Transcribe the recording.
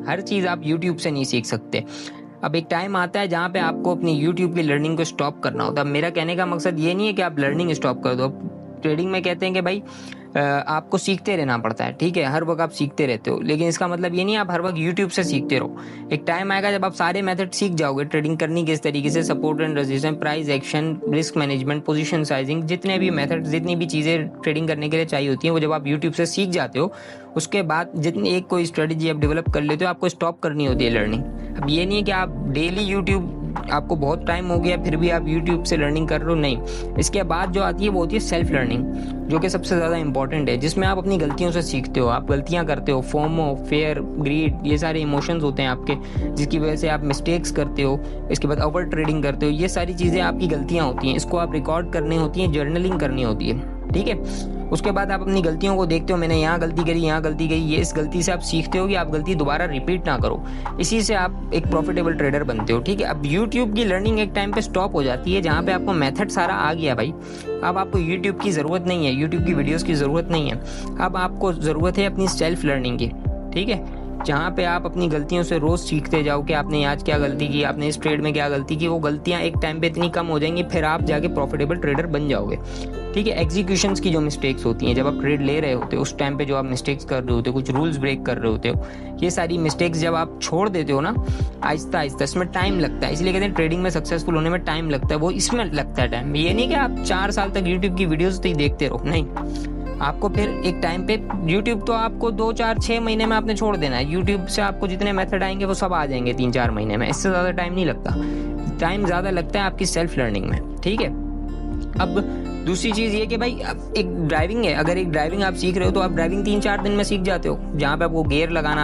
हर चीज़ आप यूट्यूब से नहीं सीख सकते। अब एक टाइम आता है जहाँ पे आपको अपनी यूट्यूब की लर्निंग को स्टॉप करना होता है। मेरा कहने का मकसद ये नहीं है कि आप लर्निंग स्टॉप कर दो। ट्रेडिंग में कहते हैं कि भाई आपको सीखते रहना पड़ता है, ठीक है, हर वक्त आप सीखते रहते हो, लेकिन इसका मतलब ये नहीं आप हर वक्त यूट्यूब से सीखते रहो। एक टाइम आएगा जब आप सारे मेथड सीख जाओगे, ट्रेडिंग करनी किस तरीके से, support and resistance, price action, risk management, position sizing, जितने भी मेथड, जितनी भी चीज़ें ट्रेडिंग करने के लिए चाहिए होती हैं, वो जब आप यूट्यूब से सीख जाते हो, उसके बाद जितनी एक कोई स्ट्रेटेजी आप डेवलप कर लेते हो, आपको स्टॉप करनी होती है लर्निंग। अब ये नहीं है कि आप डेली यूट्यूब, आपको बहुत टाइम हो गया फिर भी आप यूट्यूब से लर्निंग कर रहे हो, नहीं। इसके बाद जो आती है वो होती है सेल्फ लर्निंग, जो कि सबसे ज़्यादा इंपॉर्टेंट है, जिसमें आप अपनी गलतियों से सीखते हो। आप गलतियां करते हो, फोमो, फेयर, ग्रीड, ये सारे इमोशंस होते हैं आपके, जिसकी वजह से आप मिस्टेक्स करते हो। इसके बाद ओवर ट्रेडिंग करते हो। ये सारी चीज़ें आपकी गलतियां होती हैं, इसको आप रिकॉर्ड करनी होती हैं, जर्नलिंग करनी होती है, ठीक है। उसके बाद आप अपनी गलतियों को देखते हो, मैंने यहाँ गलती करी, यहाँ गलती करी, ये इस गलती से आप सीखते हो कि आप गलती दोबारा रिपीट ना करो। इसी से आप एक प्रॉफिटेबल ट्रेडर बनते हो, ठीक है। अब यूट्यूब की लर्निंग एक टाइम पे स्टॉप हो जाती है जहाँ पे आपको मेथड सारा आ गया भाई। अब आपको यूट्यूब की ज़रूरत नहीं है, यूट्यूब की वीडियोस की ज़रूरत नहीं है। अब आपको ज़रूरत है अपनी सेल्फ लर्निंग की, ठीक है, जहाँ पे आप अपनी गलतियों से रोज़ सीखते जाओ कि आपने आज क्या गलती की, आपने इस ट्रेड में क्या गलती की। वो गलतियाँ एक टाइम पे इतनी कम हो जाएंगी, फिर आप जाके प्रॉफिटेबल ट्रेडर बन जाओगे, ठीक है। एग्जीक्यूशंस की जो मिस्टेक्स होती हैं, जब आप ट्रेड ले रहे होते हो उस टाइम पे जो आप मिस्टेक्स कर रहे होते हो, कुछ रूल्स ब्रेक कर रहे होते हो, ये सारी मिस्टेक्स जब आप छोड़ देते हो ना आहिस्ता आहिस्ता, इसमें टाइम लगता है। इसलिए कहते हैं ट्रेडिंग में सक्सेसफुल होने में टाइम लगता है, वो इसमें लगता है टाइम। ये नहीं कि आप 4 साल तक यूट्यूब की वीडियोज तो ही देखते रहो, नहीं। आपको फिर एक टाइम पे यूट्यूब तो आपको 2, 4, 6 महीने में आपने छोड़ देना है। यूट्यूब से आपको जितने मेथड आएंगे वो सब आ जाएंगे 3-4 महीने में, इससे ज़्यादा टाइम नहीं लगता। टाइम ज़्यादा लगता है आपकी सेल्फ लर्निंग में, ठीक है। अब दूसरी चीज़ ये कि भाई अब एक ड्राइविंग है, अगर एक ड्राइविंग आप सीख रहे हो तो आप ड्राइविंग 3-4 दिन में सीख जाते हो। जहाँ पे आपको गियर लगाना